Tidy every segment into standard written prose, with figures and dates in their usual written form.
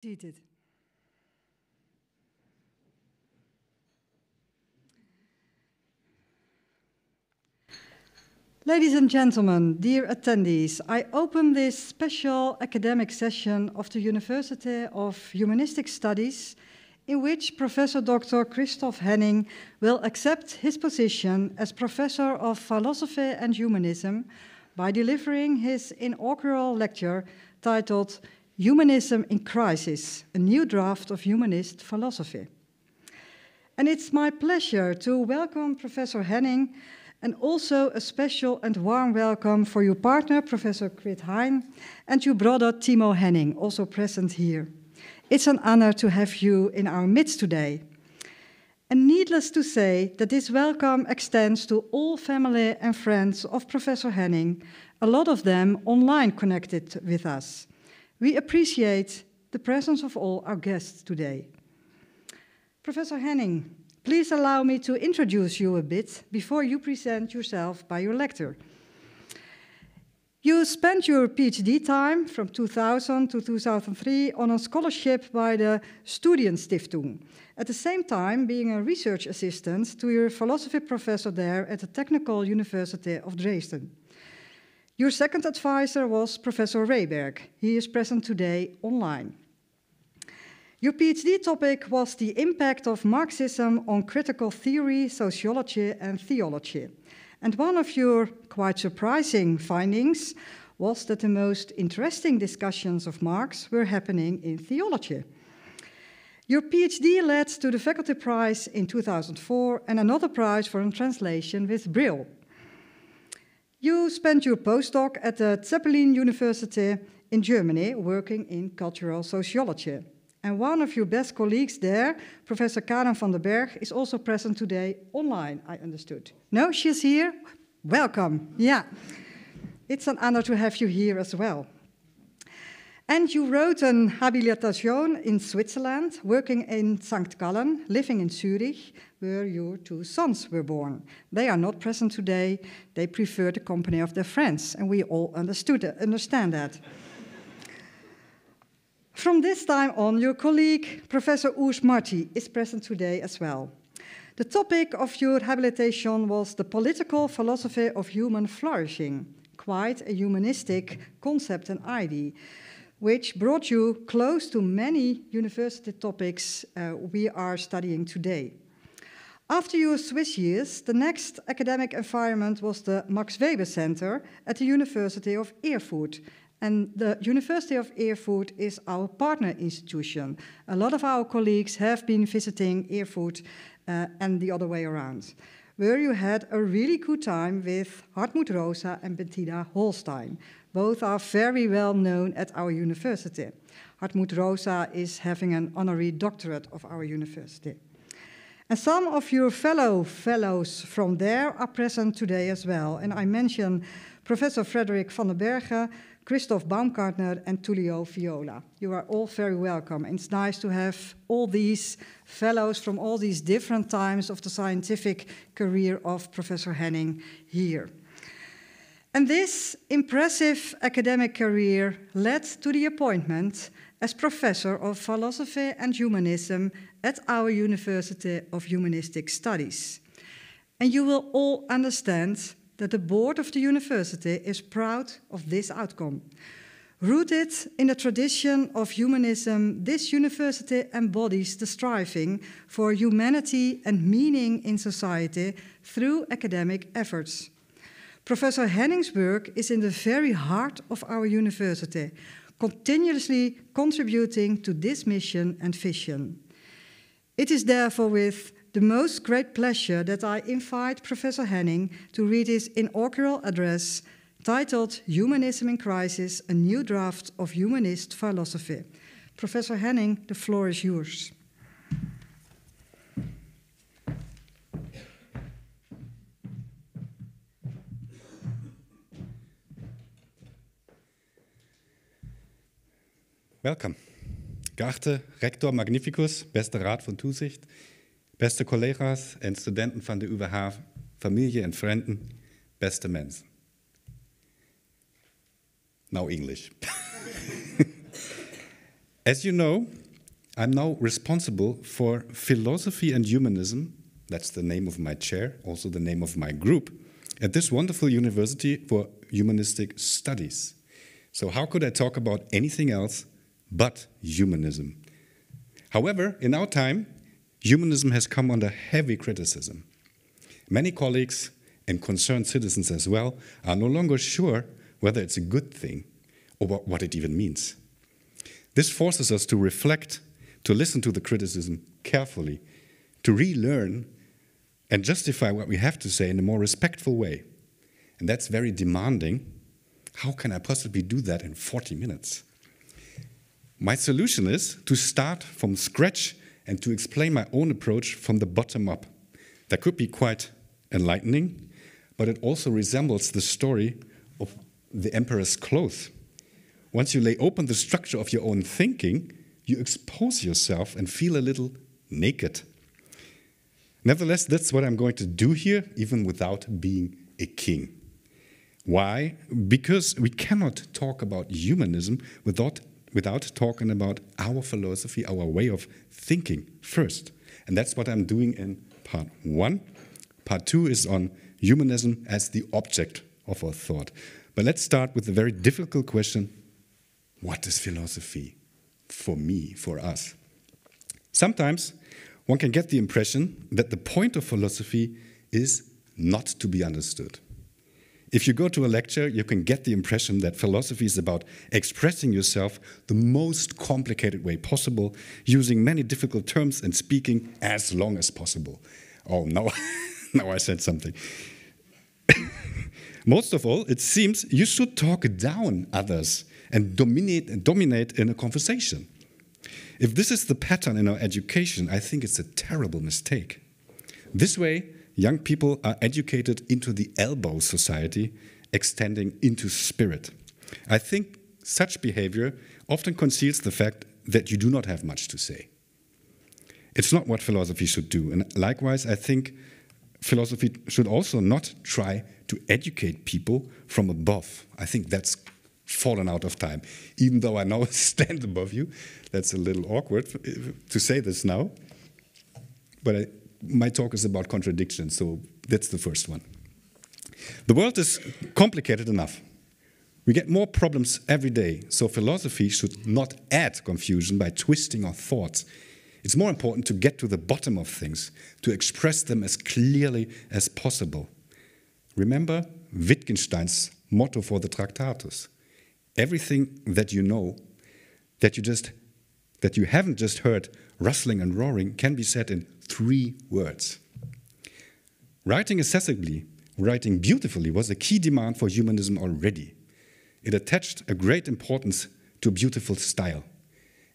seated. Ladies and gentlemen, dear attendees, I open this special academic session of the University of Humanistic Studies, in which Professor Dr. Christoph Henning will accept his position as Professor of Philosophy and Humanism by delivering his inaugural lecture titled Humanism in Crisis, a New Draft of Humanist Philosophy. And it's my pleasure to welcome Professor Henning, and also a special and warm welcome for your partner, Professor Hein, and your brother, Timo Henning, also present here. It's an honor to have you in our midst today. And needless to say that this welcome extends to all family and friends of Professor Henning, a lot of them online connected with us. We appreciate the presence of all our guests today. Professor Henning, please allow me to introduce you a bit before you present yourself by your lecture. You spent your PhD time from 2000 to 2003 on a scholarship by the Studienstiftung, at the same time being a research assistant to your philosophy professor there at the Technical University of Dresden. Your second advisor was Professor Leeuwenbergh. He is present today online. Your PhD topic was the impact of Marxism on critical theory, sociology, and theology. And one of your quite surprising findings was that the most interesting discussions of Marx were happening in theology. Your PhD led to the Faculty Prize in 2004 and another prize for a translation with Brill. You spent your postdoc at the Zeppelin University in Germany, working in cultural sociology. And one of your best colleagues there, Professor Karen van den Berg, is also present today online, I understood. No, she's here? Welcome. Yeah. It's an honor to have you here as well. And you wrote an habilitation in Switzerland, working in St. Gallen, living in Zurich, where your two sons were born. They are not present today. They prefer the company of their friends, and we all understand that. From this time on, your colleague, Professor Urs Marti, is present today as well. The topic of your habilitation was the political philosophy of human flourishing, quite a humanistic concept and idea, which brought you close to many university topics we are studying today. After your Swiss years, the next academic environment was the Max Weber Center at the University of Erfurt. And the University of Erfurt is our partner institution. A lot of our colleagues have been visiting Erfurt and the other way around, where you had a really good time with Hartmut Rosa and Bettina Holstein. Both are very well known at our university. Hartmut Rosa is having an honorary doctorate of our university. And some of your fellows from there are present today as well. And I mention Professor Frederik van den Berge, Christoph Baumgartner, and Tullio Viola. You are all very welcome. It's nice to have all these fellows from all these different times of the scientific career of Professor Henning here. And this impressive academic career led to the appointment as Professor of Philosophy and Humanism at our University of Humanistic Studies. And you will all understand that the board of the university is proud of this outcome. Rooted in the tradition of humanism, this university embodies the striving for humanity and meaning in society through academic efforts. Professor Henning's work is in the very heart of our university, continuously contributing to this mission and vision. It is therefore with the most great pleasure that I invite Professor Henning to read his inaugural address titled Humanism in Crisis, a New Draft of Humanist Philosophy. Professor Henning, the floor is yours. Welkom. Geachte Rector Magnificus, beste Raad van Toezicht, beste collega's en studenten van de UWH, familie en vrienden, beste mensen. Now English. As you know, I'm now responsible for philosophy and humanism. That's the name of my chair, also the name of my group, at this wonderful University for Humanistic Studies. So how could I talk about anything else but humanism? However, in our time, humanism has come under heavy criticism. Many colleagues and concerned citizens as well are no longer sure whether it's a good thing or what it even means. This forces us to reflect, to listen to the criticism carefully, to relearn and justify what we have to say in a more respectful way. And that's very demanding. How can I possibly do that in 40 minutes? My solution is to start from scratch and to explain my own approach from the bottom up. That could be quite enlightening, but it also resembles the story of the emperor's clothes. Once you lay open the structure of your own thinking, you expose yourself and feel a little naked. Nevertheless, that's what I'm going to do here, even without being a king. Why? Because we cannot talk about humanism without talking about our philosophy, our way of thinking first. And that's what I'm doing in part 1. Part 2 is on humanism as the object of our thought. But let's start with the very difficult question, what is philosophy for me, for us? Sometimes one can get the impression that the point of philosophy is not to be understood. If you go to a lecture, you can get the impression that philosophy is about expressing yourself the most complicated way possible, using many difficult terms and speaking as long as possible. Oh, no, now I said something. Most of all, it seems you should talk down others and dominate in a conversation. If this is the pattern in our education, I think it's a terrible mistake. This way, young people are educated into the elbow society, extending into spirit. I think such behavior often conceals the fact that you do not have much to say. It's not what philosophy should do. And likewise, I think philosophy should also not try to educate people from above. I think that's fallen out of time. Even though I now stand above you, that's a little awkward to say this now. But my talk is about contradiction, so that's the first one. The world is complicated enough. We get more problems every day, so philosophy should not add confusion by twisting our thoughts. It's more important to get to the bottom of things, to express them as clearly as possible. Remember Wittgenstein's motto for the Tractatus. Everything that you know, that you haven't just heard rustling and roaring, can be said in 3 words. Writing accessibly, writing beautifully was a key demand for humanism already. It attached a great importance to beautiful style.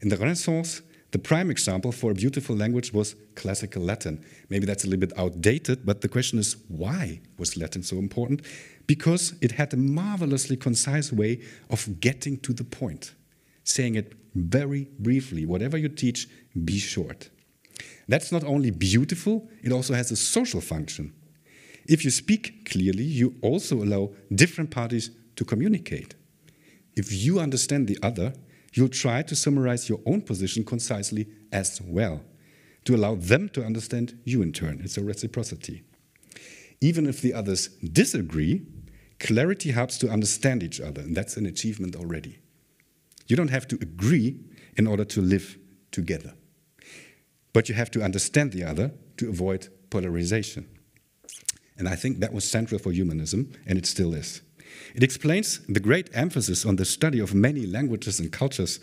In the Renaissance, the prime example for a beautiful language was classical Latin. Maybe that's a little bit outdated, but the question is, why was Latin so important? Because it had a marvelously concise way of getting to the point, saying it very briefly. Whatever you teach, be short. That's not only beautiful, it also has a social function. If you speak clearly, you also allow different parties to communicate. If you understand the other, you'll try to summarize your own position concisely as well, to allow them to understand you in turn. It's a reciprocity. Even if the others disagree, clarity helps to understand each other, and that's an achievement already. You don't have to agree in order to live together. But you have to understand the other to avoid polarization. And I think that was central for humanism, and it still is. It explains the great emphasis on the study of many languages and cultures.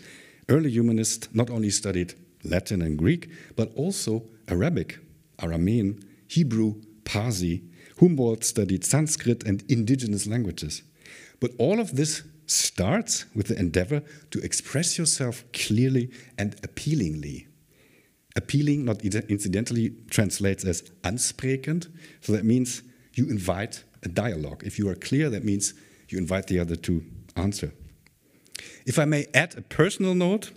Early humanists not only studied Latin and Greek, but also Arabic, Aramean, Hebrew, Parsi. Humboldt studied Sanskrit and indigenous languages. But all of this starts with the endeavor to express yourself clearly and appealingly. Appealing, not incidentally, translates as ansprekend, so that means you invite a dialogue. If you are clear, that means you invite the other to answer. If I may add a personal note,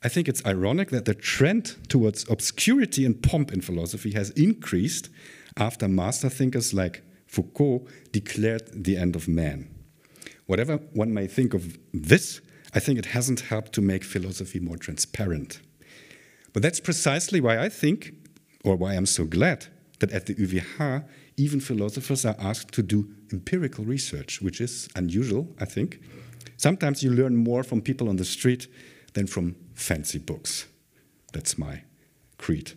I think it's ironic that the trend towards obscurity and pomp in philosophy has increased after master thinkers like Foucault declared the end of man. Whatever one may think of this, I think it hasn't helped to make philosophy more transparent. But that's precisely why I think, or why I'm so glad, that at the UWH, even philosophers are asked to do empirical research, which is unusual, I think. Sometimes you learn more from people on the street than from fancy books. That's my creed.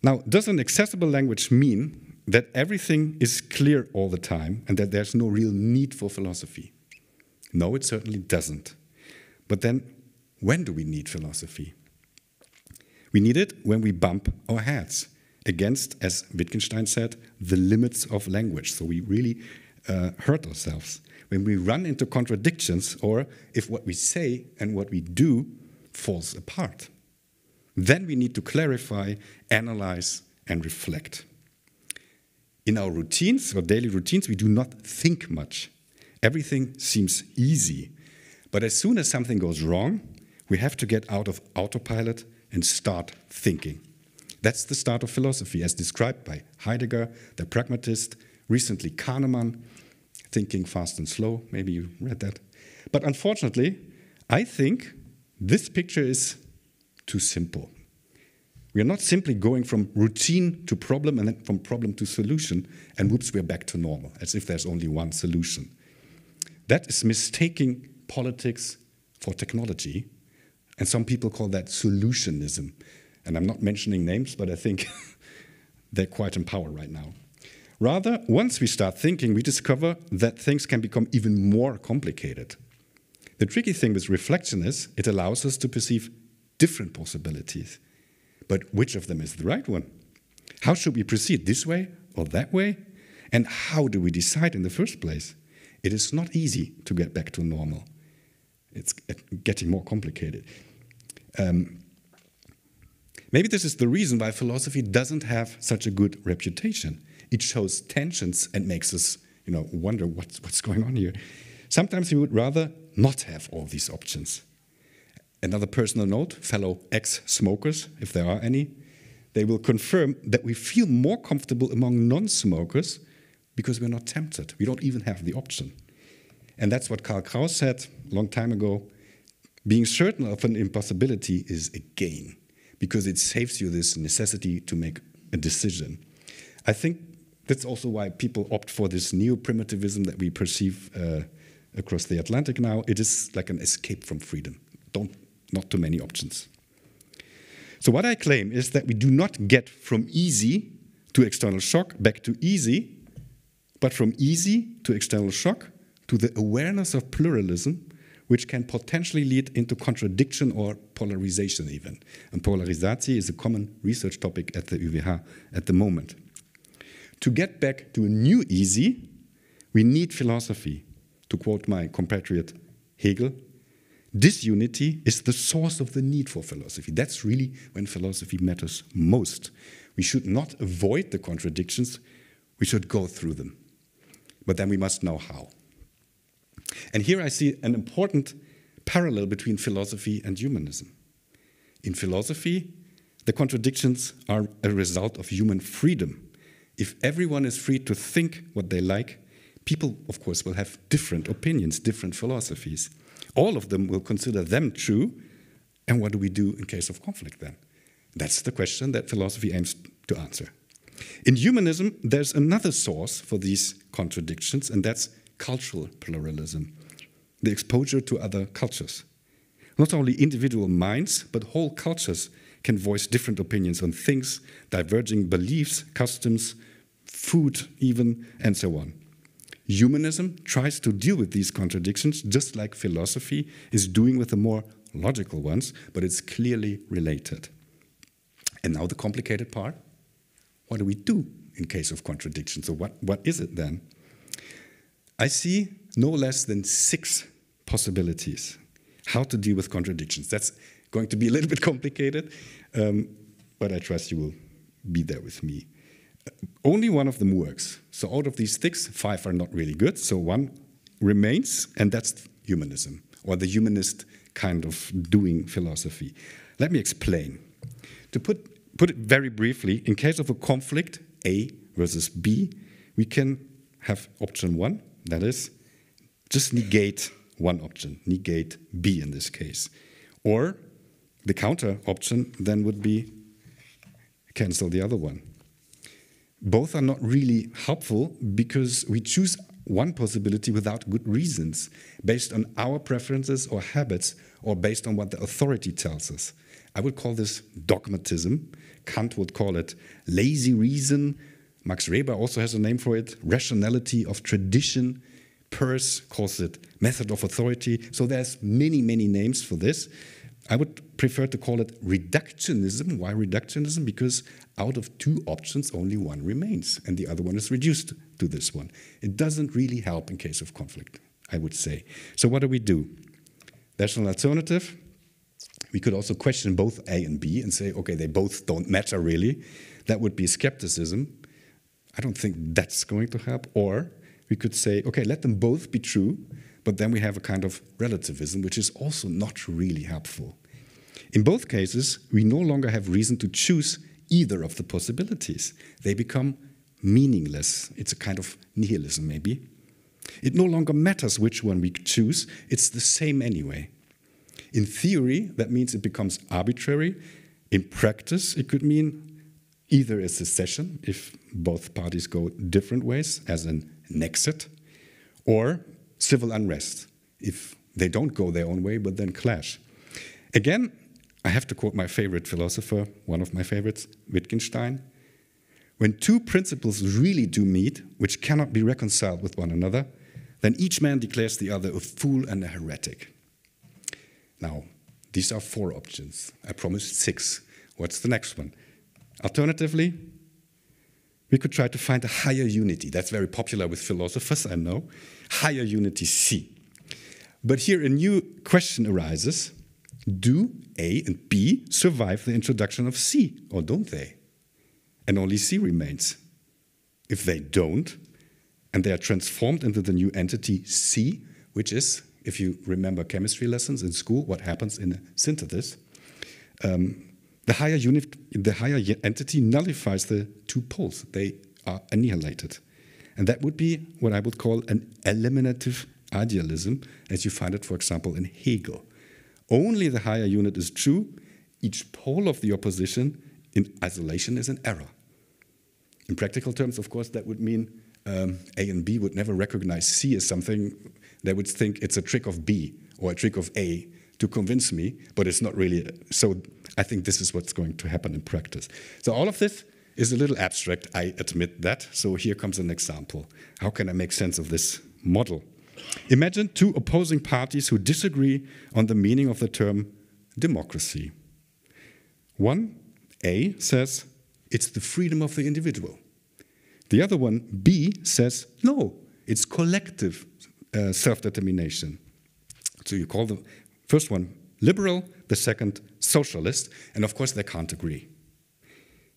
Now, does an accessible language mean that everything is clear all the time and that there's no real need for philosophy? No, it certainly doesn't. But then, when do we need philosophy? We need it when we bump our heads against, as Wittgenstein said, the limits of language. So we really hurt ourselves. When we run into contradictions, or if what we say and what we do falls apart. Then we need to clarify, analyze, and reflect. In our routines, or daily routines, we do not think much. Everything seems easy. But as soon as something goes wrong, we have to get out of autopilot and start thinking. That's the start of philosophy, as described by Heidegger, the pragmatist, recently Kahneman, Thinking Fast and Slow. Maybe you read that. But unfortunately, I think this picture is too simple. We are not simply going from routine to problem and then from problem to solution, and whoops, we're back to normal, as if there's only one solution. That is mistaking politics for technology, and some people call that solutionism. And I'm not mentioning names, but I think they're quite in power right now. Rather, once we start thinking, we discover that things can become even more complicated. The tricky thing with reflection is it allows us to perceive different possibilities. But which of them is the right one? How should we proceed, this way or that way? And how do we decide in the first place? It is not easy to get back to normal. It's getting more complicated. Maybe this is the reason why philosophy doesn't have such a good reputation. It shows tensions and makes us, wonder what's going on here. Sometimes we would rather not have all these options. Another personal note, fellow ex-smokers, if there are any, they will confirm that we feel more comfortable among non-smokers because we're not tempted. We don't even have the option. And that's what Karl Kraus said a long time ago. Being certain of an impossibility is a gain because it saves you this necessity to make a decision. I think that's also why people opt for this neo-primitivism that we perceive across the Atlantic now. It is like an escape from freedom. Not too many options. So what I claim is that we do not get from easy to external shock back to easy, but from easy to external shock to the awareness of pluralism, which can potentially lead into contradiction or polarization even. And polarisatie is a common research topic at the UWH at the moment. To get back to a new easy, we need philosophy. To quote my compatriot Hegel, disunity is the source of the need for philosophy. That's really when philosophy matters most. We should not avoid the contradictions, we should go through them. But then we must know how. And here I see an important parallel between philosophy and humanism. In philosophy, the contradictions are a result of human freedom. If everyone is free to think what they like, people, of course, will have different opinions, different philosophies. All of them will consider them true, and what do we do in case of conflict then? That's the question that philosophy aims to answer. In humanism, there's another source for these contradictions, and that's cultural pluralism, the exposure to other cultures. Not only individual minds, but whole cultures can voice different opinions on things, diverging beliefs, customs, food even, and so on. Humanism tries to deal with these contradictions just like philosophy is doing with the more logical ones, but it's clearly related. And now the complicated part. What do we do in case of contradiction? So what is it then? I see no less than 6 possibilities how to deal with contradictions. That's going to be a little bit complicated, but I trust you will be there with me. Only one of them works. So out of these 6, 5 are not really good. So one remains, and that's humanism, or the humanist kind of doing philosophy. Let me explain. To put it very briefly, in case of a conflict, A versus B, we can have option 1, that is, just negate one option, negate B in this case. Or the counter option then would be cancel the other one. Both are not really helpful because we choose one possibility without good reasons, based on our preferences or habits, or based on what the authority tells us. I would call this dogmatism. Kant would call it lazy reason. Max Weber also has a name for it, rationality of tradition. Peirce calls it method of authority. So there's many, many names for this. I would prefer to call it reductionism. Why reductionism? Because out of two options, only one remains, and the other one is reduced to this one. It doesn't really help in case of conflict, I would say. So what do? There's an alternative. We could also question both A and B and say, okay, they both don't matter really. That would be skepticism. I don't think that's going to help. Or we could say, okay, let them both be true, but then we have a kind of relativism, which is also not really helpful. In both cases, we no longer have reason to choose either of the possibilities. They become meaningless. It's a kind of nihilism, maybe. It no longer matters which one we choose. It's the same anyway. In theory, that means it becomes arbitrary. In practice, it could mean either a secession, if both parties go different ways, as an exit, or civil unrest, if they don't go their own way, but then clash. Again, I have to quote my favorite philosopher, one of my favorites, Wittgenstein. When two principles really do meet, which cannot be reconciled with one another, then each man declares the other a fool and a heretic. Now, these are 4 options. I promised 6. What's the next one? Alternatively, we could try to find a higher unity. That's very popular with philosophers, I know. Higher unity C. But here a new question arises. Do A and B survive the introduction of C, or don't they? And only C remains. If they don't, and they are transformed into the new entity C, which is, if you remember chemistry lessons in school, what happens in a synthesis, the higher entity nullifies the 2 poles. They are annihilated. And that would be what I would call an eliminative idealism, as you find it, for example, in Hegel. Only the higher unit is true. Each pole of the opposition in isolation is an error. In practical terms, of course, that would mean A and B would never recognize C as something. They would think it's a trick of B or a trick of A to convince me, but it's not really. So I think this is what's going to happen in practice. So all of this is a little abstract, I admit that. So here comes an example. How can I make sense of this model? Imagine 2 opposing parties who disagree on the meaning of the term democracy. One, A, says it's the freedom of the individual. The other one, B, says no, it's collective self-determination. So you call the first one liberal, the second socialist, and of course they can't agree.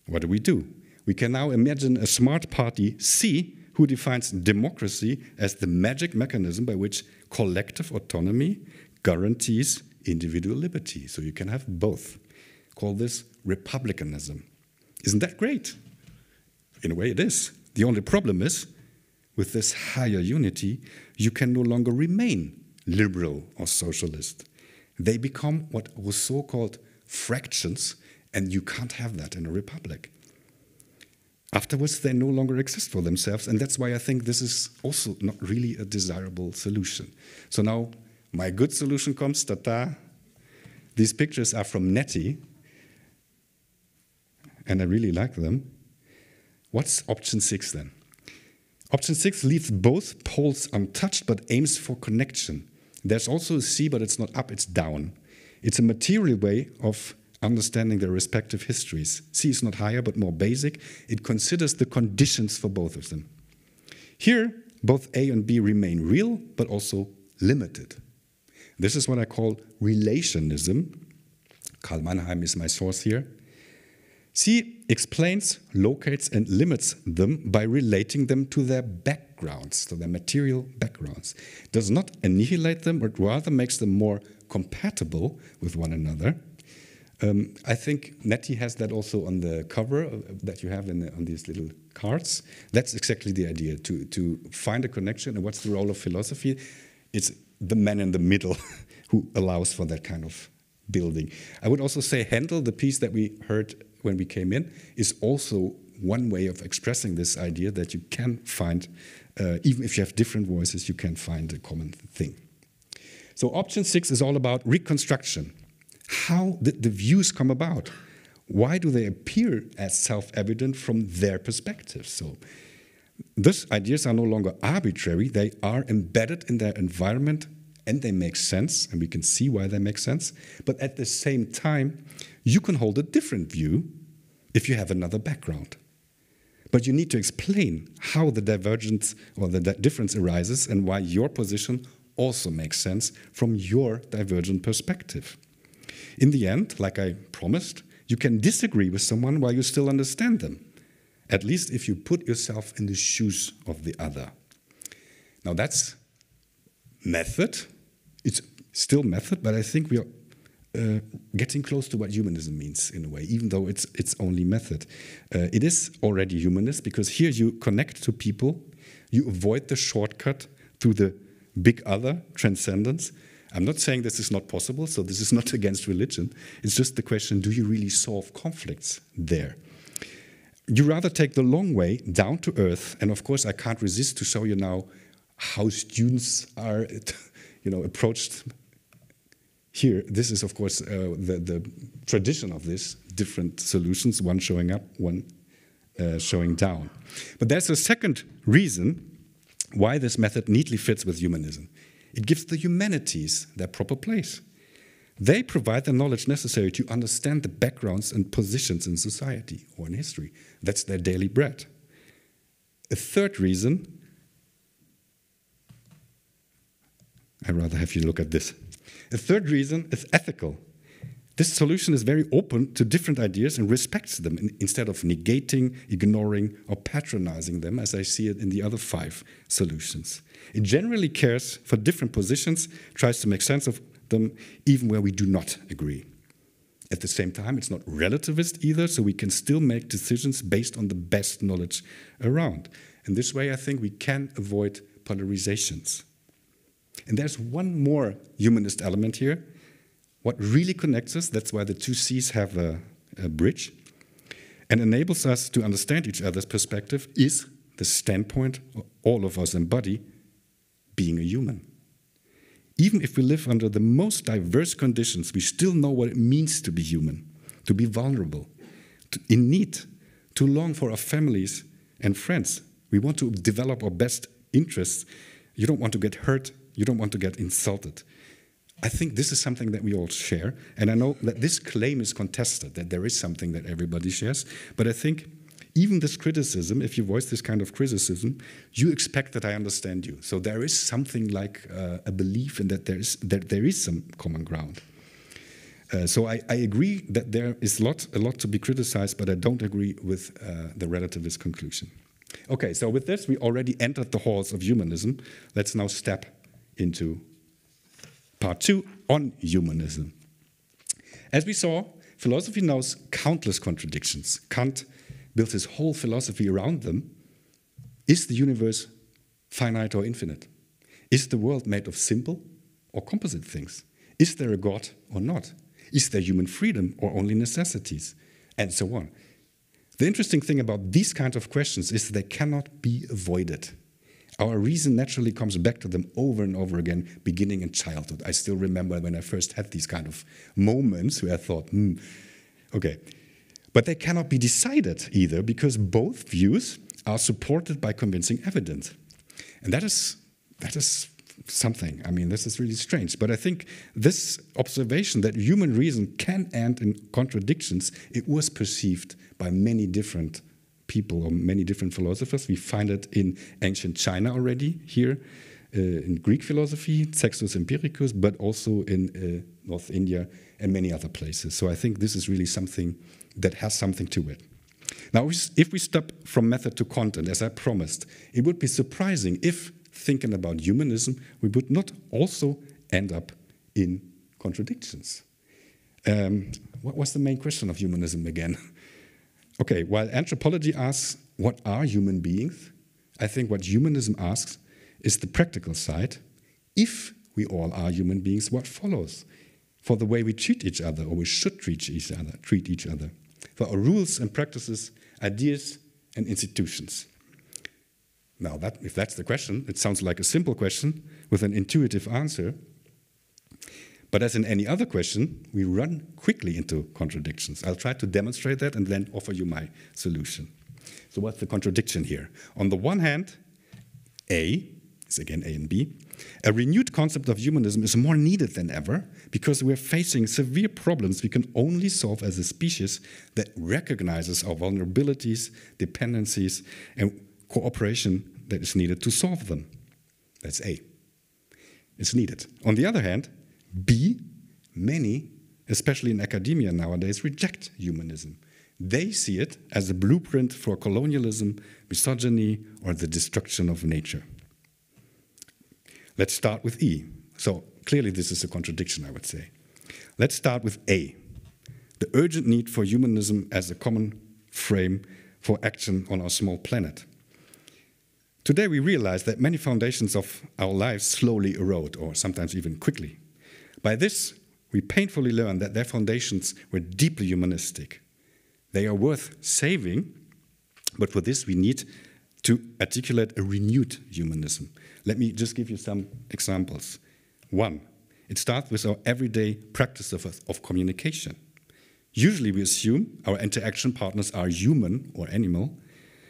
What do? We can now imagine a smart party C who defines democracy as the magic mechanism by which collective autonomy guarantees individual liberty. So you can have both. Call this republicanism. Isn't that great? In a way it is. The only problem is, with this higher unity, you can no longer remain liberal or socialist. They become what Rousseau called fractions, and you can't have that in a republic. Afterwards, they no longer exist for themselves, and that's why I think this is also not really a desirable solution. So now, my good solution comes, ta-ta. These pictures are from Nettie, and I really like them. What's option 6 then? Option 6 leaves both poles untouched, but aims for connection. There's also a C, but it's not up, it's down. It's a material way of understanding their respective histories. C is not higher, but more basic. It considers the conditions for both of them. Here, both A and B remain real, but also limited. This is what I call relationism. Karl Mannheim is my source here. C explains, locates, and limits them by relating them to their backgrounds, to their material backgrounds. Does not annihilate them, but rather makes them more compatible with one another. I think Nettie has that also on the cover that you have on these little cards. That's exactly the idea, to find a connection. And what's the role of philosophy? It's the man in the middle who allows for that kind of building. I would also say Handel, the piece that we heard when we came in, is also one way of expressing this idea that you can find, even if you have different voices, you can find a common thing. So option 6 is all about reconstruction. How did the views come about? Why do they appear as self-evident from their perspective? So these ideas are no longer arbitrary, they are embedded in their environment and they make sense, and we can see why they make sense. But at the same time, you can hold a different view if you have another background. But you need to explain how the divergence or the difference arises and why your position also makes sense from your divergent perspective. In the end, like I promised, you can disagree with someone while you still understand them, at least if you put yourself in the shoes of the other. Now that's method. It's still method, but I think we are getting close to what humanism means in a way, even though it's only method. It is already humanist because here you connect to people, you avoid the shortcut through the big other, transcendence. I'm not saying this is not possible, so this is not against religion. It's just the question, do you really solve conflicts there? You rather take the long way down to earth, and of course I can't resist to show you now how students are approached here. This is of course the tradition of this, different solutions, one showing up, one showing down. But there's a second reason why this method neatly fits with humanism. It gives the humanities their proper place. They provide the knowledge necessary to understand the backgrounds and positions in society or in history. That's their daily bread. A third reason, I'd rather have you look at this. A third reason is ethical. This solution is very open to different ideas and respects them instead of negating, ignoring, or patronizing them, as I see it in the other 5 solutions. It generally cares for different positions, tries to make sense of them, even where we do not agree. At the same time, it's not relativist either, so we can still make decisions based on the best knowledge around. In this way, I think we can avoid polarizations. And there's one more humanist element here. What really connects us, that's why the 2 C's have a bridge, and enables us to understand each other's perspective, is the standpoint all of us embody, being a human. Even if we live under the most diverse conditions, we still know what it means to be human, to be vulnerable, in need, to long for our families and friends. We want to develop our best interests. You don't want to get hurt. You don't want to get insulted. I think this is something that we all share, and I know that this claim is contested, that there is something that everybody shares, but I think even this criticism, if you voice this kind of criticism, you expect that I understand you. So there is something like a belief in that there is some common ground. So I agree that there is a lot to be criticized, but I don't agree with the relativist conclusion. Okay, so with this, we already entered the halls of humanism. Let's now step into part 2 on humanism. As we saw, philosophy knows countless contradictions. Kant built his whole philosophy around them. Is the universe finite or infinite? Is the world made of simple or composite things? Is there a God or not? Is there human freedom or only necessities? And so on. The interesting thing about these kinds of questions is they cannot be avoided. Our reason naturally comes back to them over and over again, beginning in childhood. I still remember when I first had these kind of moments where I thought, okay. But they cannot be decided either, because both views are supported by convincing evidence. And that is something. I mean, this is really strange. But I think this observation that human reason can end in contradictions, it was perceived by many different people or many different philosophers. We find it in ancient China already, here, in Greek philosophy, Sextus Empiricus, but also in North India and many other places. So I think this is really something that has something to it. Now, if we step from method to content, as I promised, it would be surprising if, thinking about humanism, we would not also end up in contradictions. What was the main question of humanism again? Okay, while anthropology asks, what are human beings? I think what humanism asks is the practical side. If we all are human beings, what follows for the way we treat each other, or we should treat each other, for our rules and practices, ideas and institutions. Now, if that's the question, it sounds like a simple question with an intuitive answer. But as in any other question, we run quickly into contradictions. I'll try to demonstrate that and then offer you my solution. So what's the contradiction here? On the one hand, A, it's again A and B, a renewed concept of humanism is more needed than ever because we're facing severe problems we can only solve as a species that recognizes our vulnerabilities, dependencies, and cooperation that is needed to solve them. That's A. It's needed. On the other hand, B, many, especially in academia nowadays, reject humanism. They see it as a blueprint for colonialism, misogyny, or the destruction of nature. Let's start with E. So clearly this is a contradiction, I would say. Let's start with A, the urgent need for humanism as a common frame for action on our small planet. Today we realize that many foundations of our lives slowly erode, or sometimes even quickly. By this, we painfully learn that their foundations were deeply humanistic. They are worth saving, but for this we need to articulate a renewed humanism. Let me just give you some examples. One, it starts with our everyday practice of communication. Usually we assume our interaction partners are human or animal,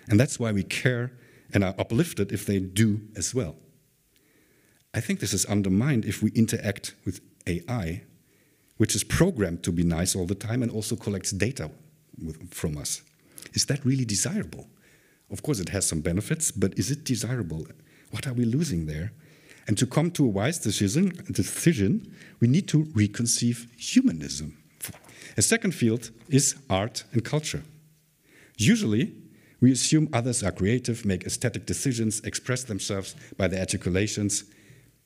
and that's why we care and are uplifted if they do as well. I think this is undermined if we interact with AI, which is programmed to be nice all the time and also collects data from us. Is that really desirable? Of course it has some benefits, but is it desirable? What are we losing there? And to come to a wise decision, we need to reconceive humanism. A second field is art and culture. Usually, we assume others are creative, make aesthetic decisions, express themselves by their articulations.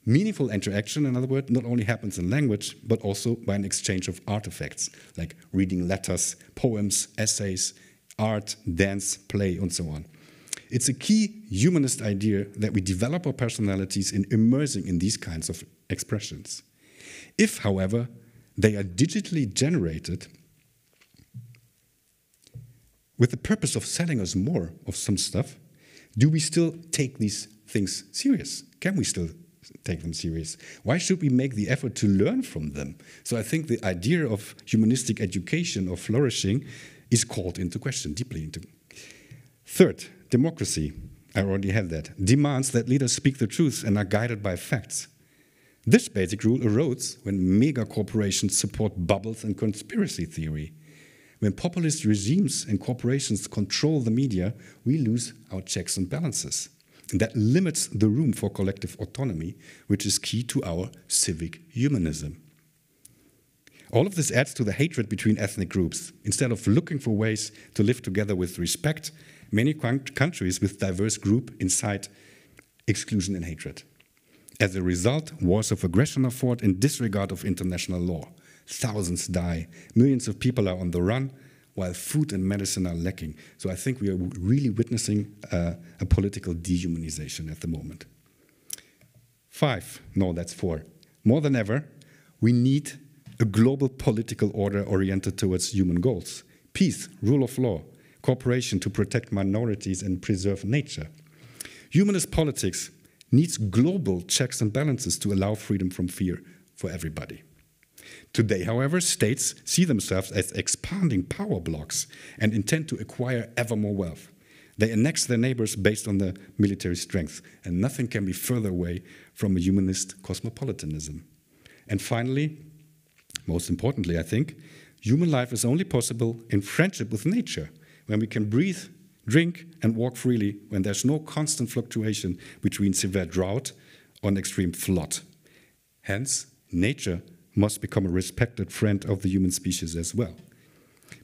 Meaningful interaction, in other words, not only happens in language, but also by an exchange of artifacts, like reading letters, poems, essays, art, dance, play, and so on. It's a key humanist idea that we develop our personalities in immersing in these kinds of expressions. If, however, they are digitally generated with the purpose of selling us more of some stuff, do we still take these things serious? Can we still take them serious? Why should we make the effort to learn from them? So I think the idea of humanistic education or flourishing is called into question, deeply into. Third, democracy, I already had that, demands that leaders speak the truth and are guided by facts. This basic rule erodes when mega corporations support bubbles and conspiracy theory. When populist regimes and corporations control the media, we lose our checks and balances. And that limits the room for collective autonomy, which is key to our civic humanism. All of this adds to the hatred between ethnic groups. Instead of looking for ways to live together with respect, many countries with diverse groups incite exclusion and hatred. As a result, wars of aggression are fought in disregard of international law. Thousands die, millions of people are on the run, while food and medicine are lacking. So I think we are really witnessing a political dehumanization at the moment. 5, no, that's 4. More than ever, we need a global political order oriented towards human goals. Peace, rule of law, cooperation to protect minorities and preserve nature. Humanist politics needs global checks and balances to allow freedom from fear for everybody. Today, however, states see themselves as expanding power blocks and intend to acquire ever more wealth. They annex their neighbors based on their military strength, and nothing can be further away from a humanist cosmopolitanism. And finally, most importantly, I think, human life is only possible in friendship with nature, when we can breathe, drink, and walk freely, when there's no constant fluctuation between severe drought or extreme flood. Hence, nature must become a respected friend of the human species as well.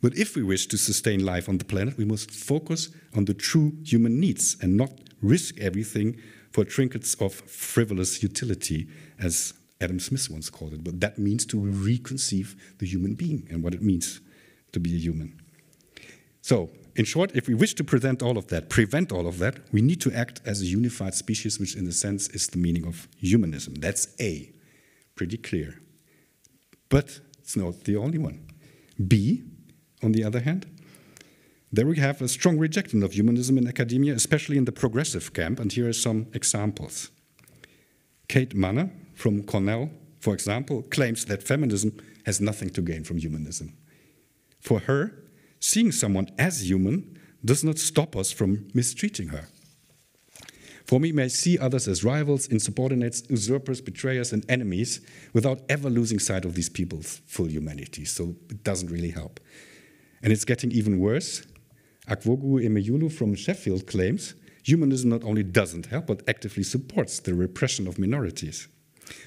But if we wish to sustain life on the planet, we must focus on the true human needs and not risk everything for trinkets of frivolous utility, as Adam Smith once called it. But that means to reconceive the human being and what it means to be a human. So, in short, if we wish to prevent all of that, we need to act as a unified species, which in a sense is the meaning of humanism. That's A. pretty clear. But it's not the only one. B, on the other hand, there we have a strong rejection of humanism in academia, especially in the progressive camp, and here are some examples. Kate Manne from Cornell, for example, claims that feminism has nothing to gain from humanism. For her, seeing someone as human does not stop us from mistreating her. For we may see others as rivals, insubordinates, usurpers, betrayers, and enemies without ever losing sight of these people's full humanity, so it doesn't really help. And it's getting even worse. Akwogu Emeyulu from Sheffield claims humanism not only doesn't help, but actively supports the repression of minorities.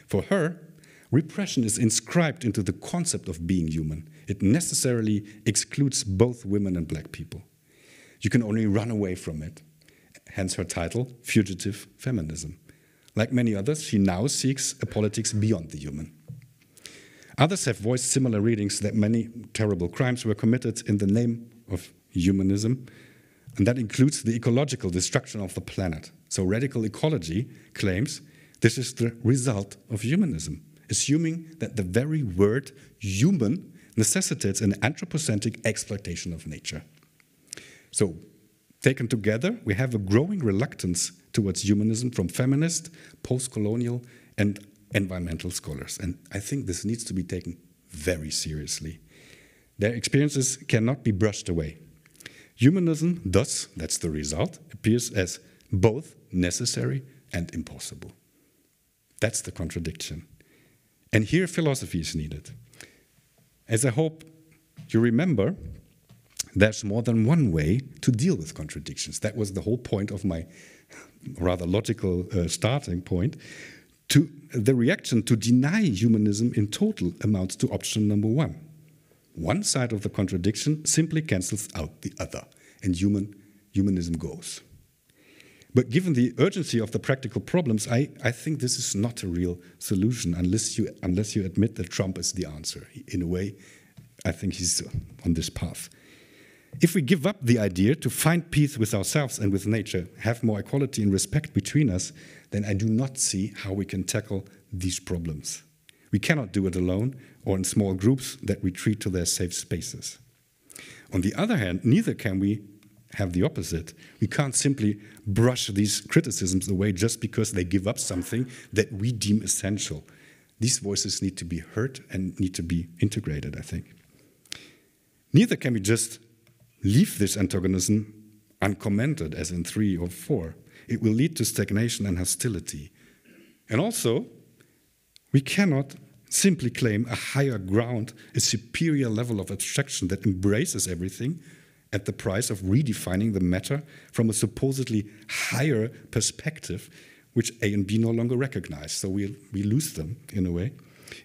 For her, repression is inscribed into the concept of being human. It necessarily excludes both women and black people. You can only run away from it. Hence her title, Fugitive Feminism. Like many others, she now seeks a politics beyond the human. Others have voiced similar readings that many terrible crimes were committed in the name of humanism, and that includes the ecological destruction of the planet. So radical ecology claims this is the result of humanism, assuming that the very word human necessitates an anthropocentric exploitation of nature. So, taken together, we have a growing reluctance towards humanism from feminist, post-colonial, and environmental scholars. And I think this needs to be taken very seriously. Their experiences cannot be brushed away. Humanism, thus, that's the result, appears as both necessary and impossible. That's the contradiction. And here philosophy is needed. As I hope you remember, there's more than one way to deal with contradictions. That was the whole point of my rather logical starting point. The reaction to deny humanism in total amounts to option number one. One side of the contradiction simply cancels out the other, and humanism goes. But given the urgency of the practical problems, I think this is not a real solution unless you admit that Trump is the answer. In a way, I think he's on this path. If we give up the idea to find peace with ourselves and with nature, have more equality and respect between us, then I do not see how we can tackle these problems. We cannot do it alone or in small groups that retreat to their safe spaces. On the other hand, neither can we have the opposite. We can't simply brush these criticisms away just because they give up something that we deem essential. These voices need to be heard and need to be integrated, I think. Neither can we just leave this antagonism uncommented, as in 3 or 4. It will lead to stagnation and hostility. And also, we cannot simply claim a higher ground, a superior level of abstraction that embraces everything at the price of redefining the matter from a supposedly higher perspective, which A and B no longer recognize. So we lose them, in a way.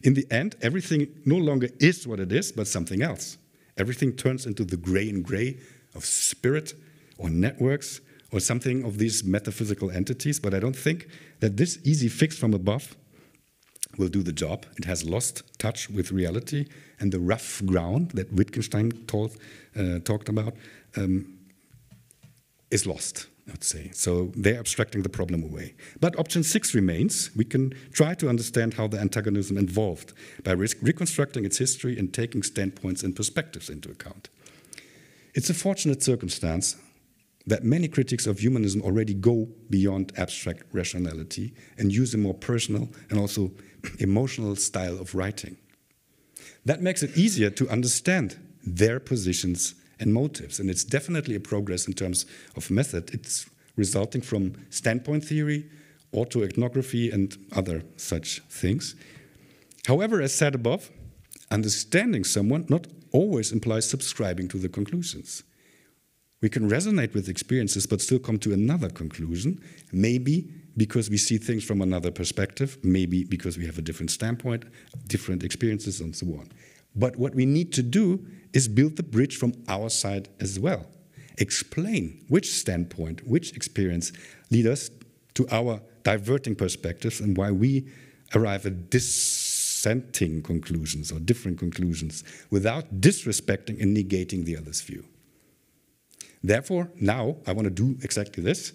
In the end, everything no longer is what it is, but something else. Everything turns into the gray and gray of spirit or networks or something of these metaphysical entities, but I don't think that this easy fix from above will do the job. It has lost touch with reality, and the rough ground that Wittgenstein talked about is lost, I'd say. So they're abstracting the problem away. But option 6 remains. We can try to understand how the antagonism evolved by reconstructing its history and taking standpoints and perspectives into account. It's a fortunate circumstance that many critics of humanism already go beyond abstract rationality and use a more personal and also emotional style of writing. That makes it easier to understand their positions and motives, and it's definitely a progress in terms of method. It's resulting from standpoint theory, autoethnography, and other such things. However, as said above, understanding someone not always implies subscribing to the conclusions. We can resonate with experiences but still come to another conclusion, maybe because we see things from another perspective, maybe because we have a different standpoint, different experiences, and so on. But what we need to do is build the bridge from our side as well. Explain which standpoint, which experience lead us to our diverting perspectives and why we arrive at dissenting conclusions or different conclusions without disrespecting and negating the other's view. Therefore, now I want to do exactly this,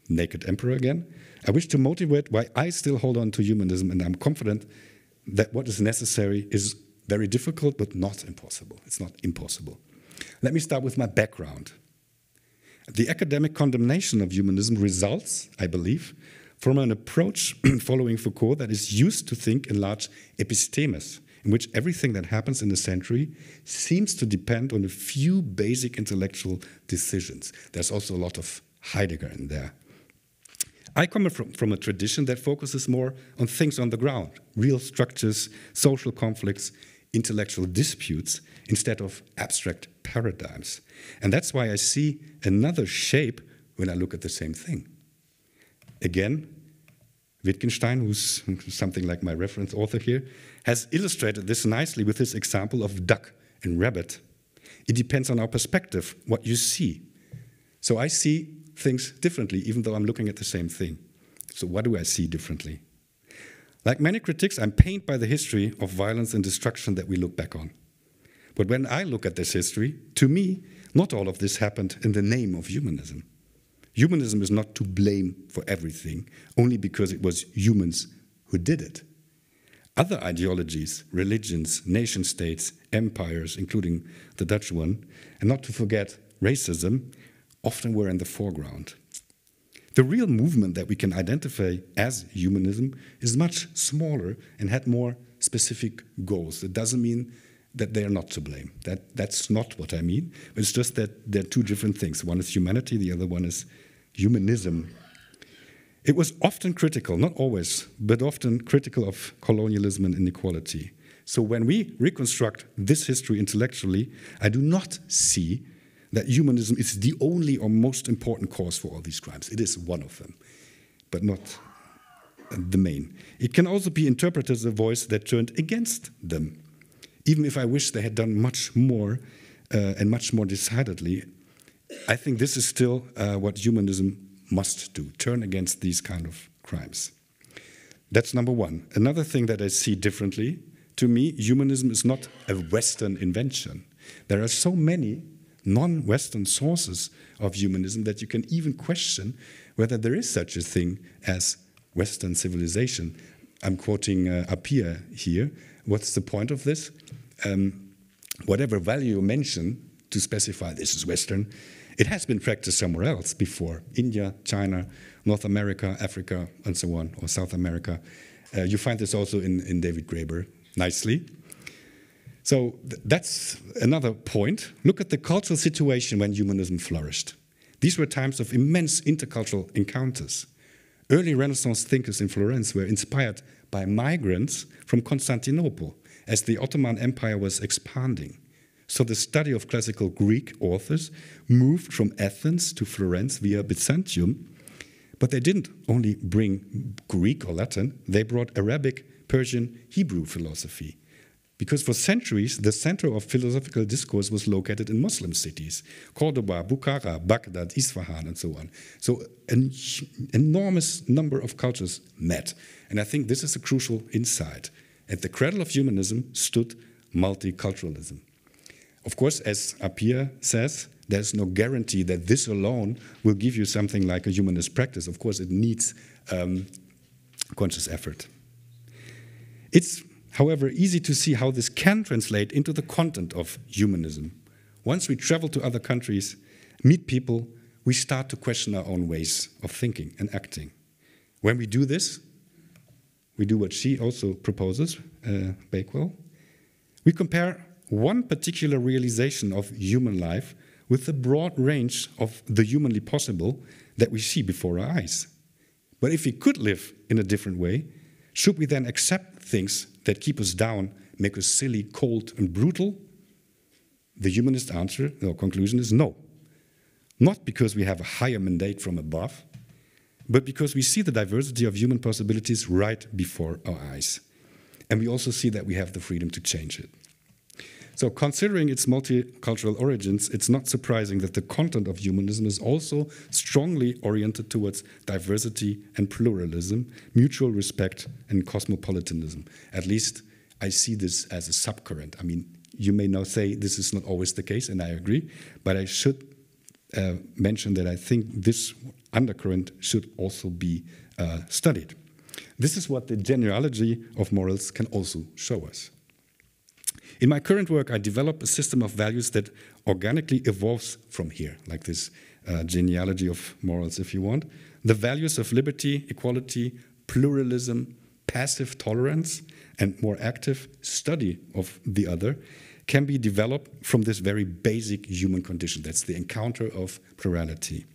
naked emperor again. I wish to motivate why I still hold on to humanism, and I'm confident that what is necessary is very difficult, but not impossible. It's not impossible. Let me start with my background. The academic condemnation of humanism results, I believe, from an approach following Foucault that is used to think in large epistemes, in which everything that happens in a century seems to depend on a few basic intellectual decisions. There's also a lot of Heidegger in there. I come from a tradition that focuses more on things on the ground, real structures, social conflicts, intellectual disputes, instead of abstract paradigms. And that's why I see another shape when I look at the same thing. Again, Wittgenstein, who's something like my reference author here, has illustrated this nicely with his example of duck and rabbit. It depends on our perspective, what you see. So I see things differently, even though I'm looking at the same thing. So what do I see differently? Like many critics, I'm pained by the history of violence and destruction that we look back on. But when I look at this history, to me, not all of this happened in the name of humanism. Humanism is not to blame for everything, only because it was humans who did it. Other ideologies, religions, nation-states, empires, including the Dutch one, and not to forget racism, often were in the foreground. The real movement that we can identify as humanism is much smaller and had more specific goals. It doesn't mean that they are not to blame. That's not what I mean. It's just that they're two different things. One is humanity, the other one is humanism. It was often critical, not always, but often critical of colonialism and inequality. So when we reconstruct this history intellectually, I do not see that humanism is the only or most important cause for all these crimes. It is one of them, but not the main. It can also be interpreted as a voice that turned against them. Even if I wish they had done much more and much more decidedly, I think this is still what humanism must do, turn against these kind of crimes. That's number one. Another thing that I see differently, to me, humanism is not a Western invention. There are so many non-Western sources of humanism that you can even question whether there is such a thing as Western civilization. I'm quoting Appiah here. What's the point of this? Whatever value you mention to specify this is Western, it has been practiced somewhere else before. India, China, North America, Africa, and so on, or South America. You find this also in David Graeber, nicely. So that's another point. Look at the cultural situation when humanism flourished. These were times of immense intercultural encounters. Early Renaissance thinkers in Florence were inspired by migrants from Constantinople as the Ottoman Empire was expanding. So the study of classical Greek authors moved from Athens to Florence via Byzantium, but they didn't only bring Greek or Latin, they brought Arabic, Persian, Hebrew philosophy. Because for centuries, the center of philosophical discourse was located in Muslim cities, Cordoba, Bukhara, Baghdad, Isfahan, and so on. So an enormous number of cultures met. And I think this is a crucial insight. At the cradle of humanism stood multiculturalism. Of course, as Appiah says, there's no guarantee that this alone will give you something like a humanist practice. Of course, it needs conscious effort. It's, however, easy to see how this can translate into the content of humanism. Once we travel to other countries, meet people, we start to question our own ways of thinking and acting. When we do this, we do what she also proposes, Bakewell. We compare one particular realization of human life with the broad range of the humanly possible that we see before our eyes. But if we could live in a different way, should we then accept things that keep us down, make us silly, cold, and brutal? The humanist answer, or conclusion, is no. Not because we have a higher mandate from above, but because we see the diversity of human possibilities right before our eyes. And we also see that we have the freedom to change it. So considering its multicultural origins, it's not surprising that the content of humanism is also strongly oriented towards diversity and pluralism, mutual respect and cosmopolitanism. At least I see this as a subcurrent. I mean, you may now say this is not always the case, and I agree, but I should mention that I think this undercurrent should also be studied. This is what the genealogy of morals can also show us. In my current work, I develop a system of values that organically evolves from here, like this genealogy of morals, if you want. The values of liberty, equality, pluralism, passive tolerance, and more active study of the other can be developed from this very basic human condition. That's the encounter of plurality.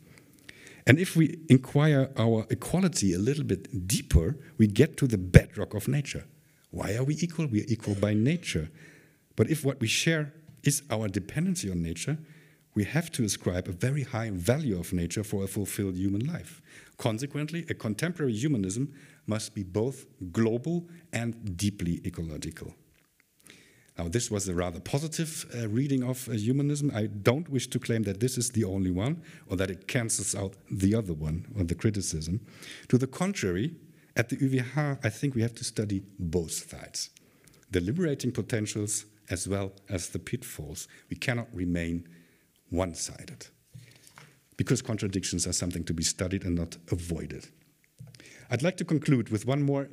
And if we inquire our equality a little bit deeper, we get to the bedrock of nature. Why are we equal? We are equal by nature. But if what we share is our dependency on nature, we have to ascribe a very high value of nature for a fulfilled human life. Consequently, a contemporary humanism must be both global and deeply ecological. Now, this was a rather positive reading of humanism. I don't wish to claim that this is the only one, or that it cancels out the other one, or the criticism. To the contrary, at the UWH, I think we have to study both sides, the liberating potentials as well as the pitfalls. We cannot remain one-sided, because contradictions are something to be studied and not avoided. I'd like to conclude with one more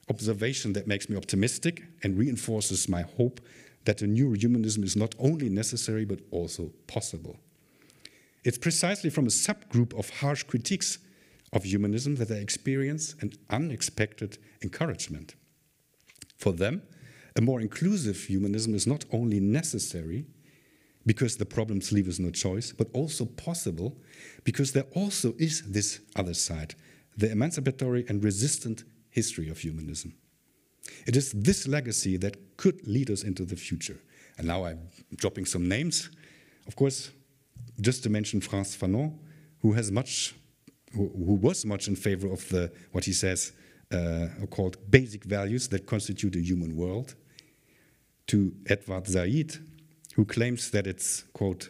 observation that makes me optimistic and reinforces my hope that a new humanism is not only necessary but also possible. It's precisely from a subgroup of harsh critiques of humanism that I experience an unexpected encouragement. For them, a more inclusive humanism is not only necessary because the problems leave us no choice, but also possible because there also is this other side, the emancipatory and resistant history of humanism. It is this legacy that could lead us into the future. And now I'm dropping some names. Of course, just to mention Frantz Fanon, who was much in favor of what he says called basic values that constitute a human world, to Edward Said, who claims that it's, quote,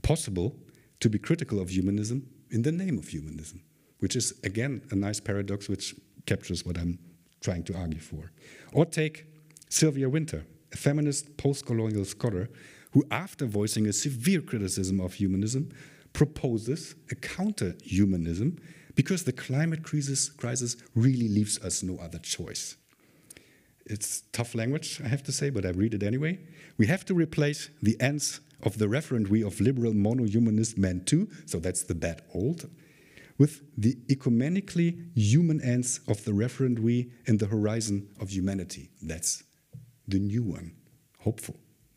possible to be critical of humanism in the name of humanism, which is, again, a nice paradox which captures what I'm trying to argue for. Or take Sylvia Wynter, a feminist post-colonial scholar who, after voicing a severe criticism of humanism, proposes a counter-humanism because the climate crisis really leaves us no other choice. It's tough language, I have to say, but I read it anyway. We have to replace the ends of the referent we of liberal mono-humanist men too, so that's the bad old, with the ecumenically human ends of the referent we in the horizon of humanity. That's the new one,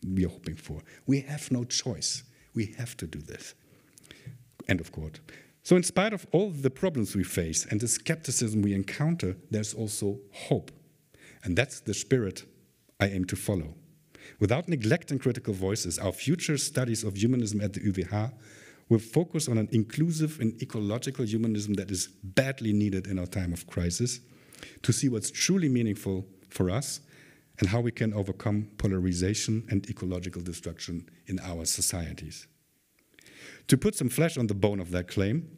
we are hoping for. We have no choice. We have to do this. End of quote. So in spite of all the problems we face and the skepticism we encounter, there's also hope. And that's the spirit I aim to follow. Without neglecting critical voices, our future studies of humanism at the UWH will focus on an inclusive and ecological humanism that is badly needed in our time of crisis, to see what's truly meaningful for us and how we can overcome polarization and ecological destruction in our societies. To put some flesh on the bone of that claim,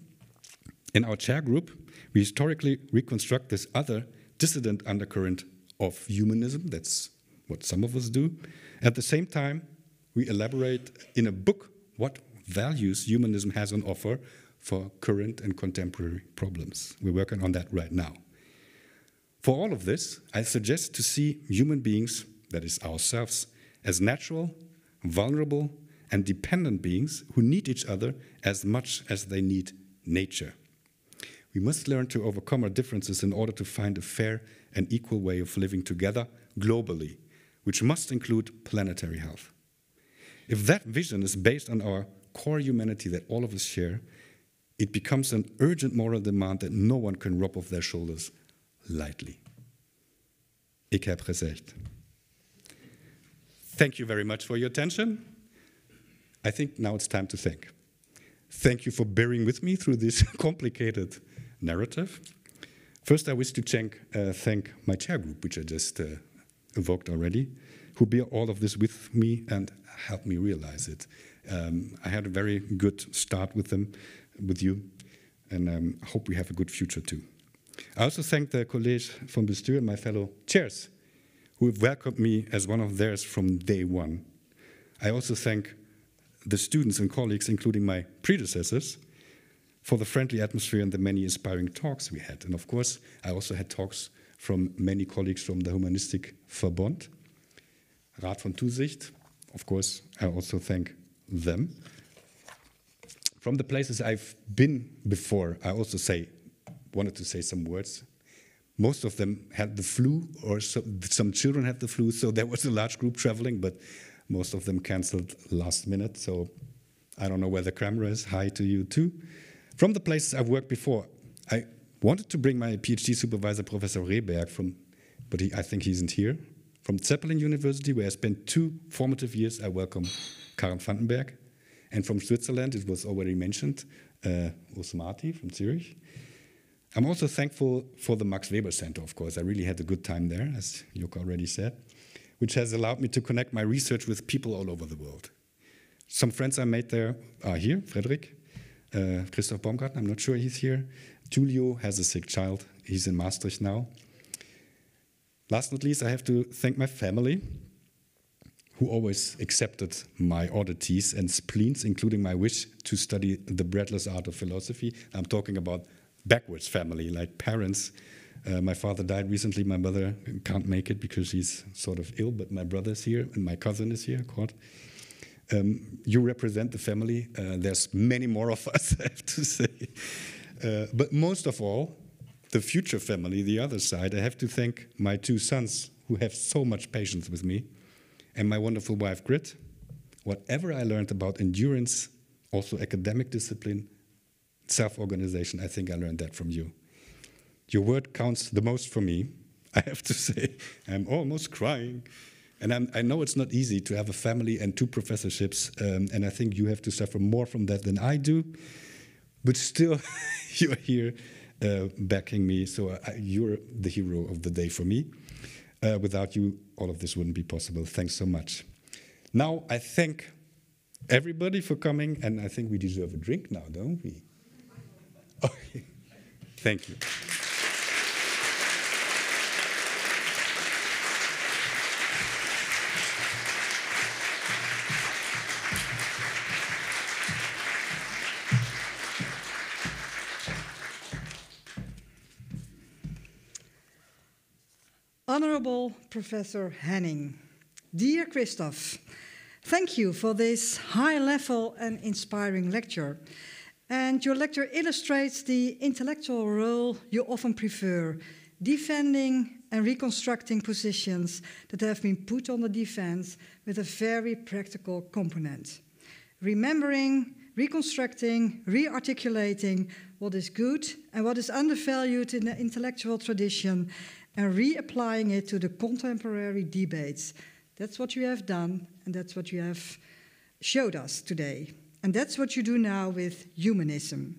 in our chair group, we historically reconstruct this other dissident undercurrent of humanism. That's what some of us do. At the same time, we elaborate in a book what values humanism has on offer for current and contemporary problems. We're working on that right now. For all of this, I suggest to see human beings, that is ourselves, as natural, vulnerable, and dependent beings who need each other as much as they need nature. We must learn to overcome our differences in order to find a fair and equal way of living together globally, which must include planetary health. If that vision is based on our core humanity that all of us share, it becomes an urgent moral demand that no one can rob off their shoulders lightly. Ik heb gezegd. Thank you very much for your attention. I think now it's time to think. Thank you for bearing with me through this complicated narrative. First, I wish to thank my chair group, which I just evoked already, who bear all of this with me and helped me realize it. I had a very good start with you, and I hope we have a good future too. I also thank the college van bestuur and my fellow chairs, who have welcomed me as one of theirs from day one. I also thank the students and colleagues, including my predecessors, for the friendly atmosphere and the many inspiring talks we had. And of course, I also had talks from many colleagues from the Humanistic Verbond, Rat von Zusicht. Of course, I also thank them. From the places I've been before, I also wanted to say some words. Most of them had the flu, or some children had the flu, so there was a large group traveling, but most of them canceled last minute, so I don't know where the camera is. Hi to you too. From the places I've worked before, I wanted to bring my PhD supervisor, Professor Leeuwenbergh, but I think he isn't here. From Zeppelin University, where I spent 2 formative years, I welcome Karen Vandenberg. And from Switzerland, it was already mentioned, Urs Marti from Zurich. I'm also thankful for the Max Weber Center, of course. I really had a good time there, as Jukka already said, which has allowed me to connect my research with people all over the world. Some friends I made there are here, Frederick, Christoph Baumgarten, I'm not sure he's here. Giulio has a sick child, he's in Maastricht now. Last but not least, I have to thank my family, who always accepted my oddities and spleens, including my wish to study the breadless art of philosophy. I'm talking about backwards family, like parents. My father died recently. My mother can't make it because she's sort of ill, but my brother's here and my cousin is here, Kurt. You represent the family. There's many more of us, I have to say. But most of all, the future family, the other side, I have to thank my 2 sons who have so much patience with me, and my wonderful wife, Grit. Whatever I learned about endurance, also academic discipline, self-organization, I think I learned that from you. Your word counts the most for me, I have to say. I'm almost crying. And I know it's not easy to have a family and 2 professorships, and I think you have to suffer more from that than I do. But still, you're here backing me, so you're the hero of the day for me. Without you, all of this wouldn't be possible. Thanks so much. Now, I thank everybody for coming, and I think we deserve a drink now, don't we? Okay. Thank you. Honorable Professor Henning, dear Christoph, thank you for this high-level and inspiring lecture. And your lecture illustrates the intellectual role you often prefer, defending and reconstructing positions that have been put on the defense with a very practical component. Remembering, reconstructing, re-articulating what is good and what is undervalued in the intellectual tradition and reapplying it to the contemporary debates. That's what you have done, and that's what you have showed us today. And that's what you do now with humanism.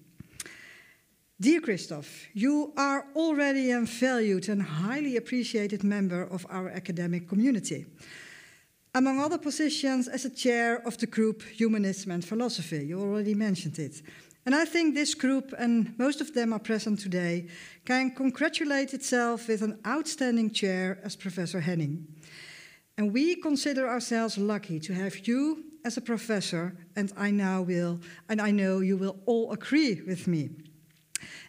Dear Christoph, you are already a valued and highly appreciated member of our academic community. Among other positions as a chair of the group Humanism and Philosophy, you already mentioned it. And I think this group, and most of them are present today, can congratulate itself with an outstanding chair as Professor Henning. And we consider ourselves lucky to have you as a professor, and I know you will all agree with me.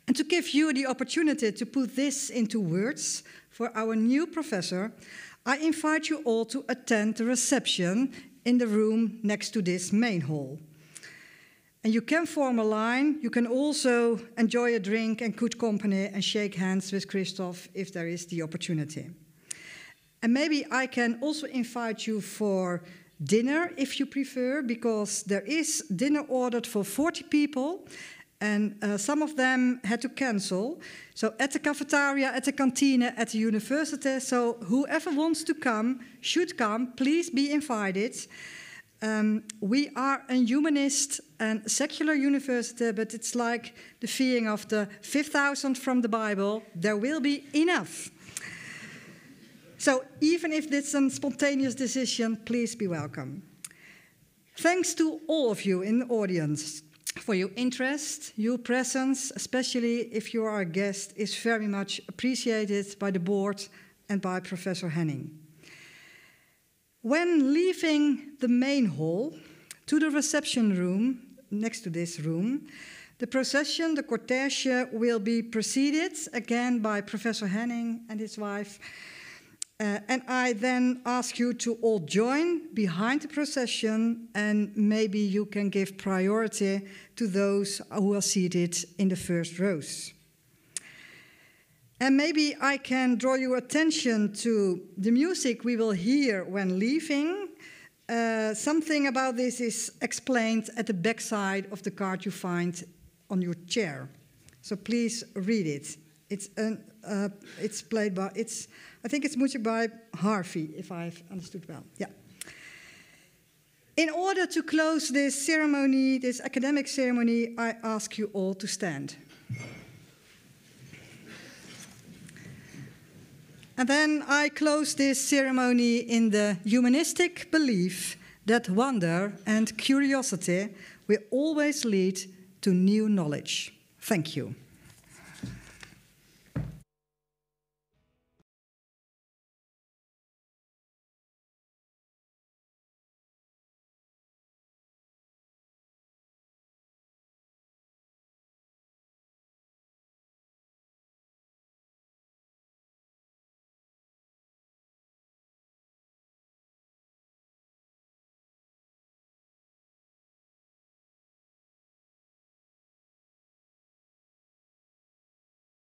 And to give you the opportunity to put this into words for our new professor, I invite you all to attend the reception in the room next to this main hall. And you can form a line. You can also enjoy a drink and good company and shake hands with Christoph if there is the opportunity. And maybe I can also invite you for dinner if you prefer, because there is dinner ordered for 40 people, and some of them had to cancel. So at the cafeteria, at the canteen, at the university, so whoever wants to come should come. Please be invited. We are a humanist and secular university, but it's like the feeling of the 5,000 from the Bible. There will be enough. So even if it's a spontaneous decision, please be welcome. Thanks to all of you in the audience for your interest. Your presence, especially if you are a guest, is very much appreciated by the board and by Professor Henning. When leaving the main hall to the reception room, next to this room, The procession, the cortège, will be preceded again by Professor Henning and his wife. And I then ask you to all join behind the procession, and maybe you can give priority to those who are seated in the first rows. And maybe I can draw your attention to the music we will hear when leaving. Something about this is explained at the back side of the card you find on your chair. So please read it. It's played by, I think it's music by Harvey, if I've understood well. Yeah. In order to close this ceremony, this academic ceremony, I ask you all to stand. And then I close this ceremony in the humanistic belief that wonder and curiosity will always lead to new knowledge. Thank you.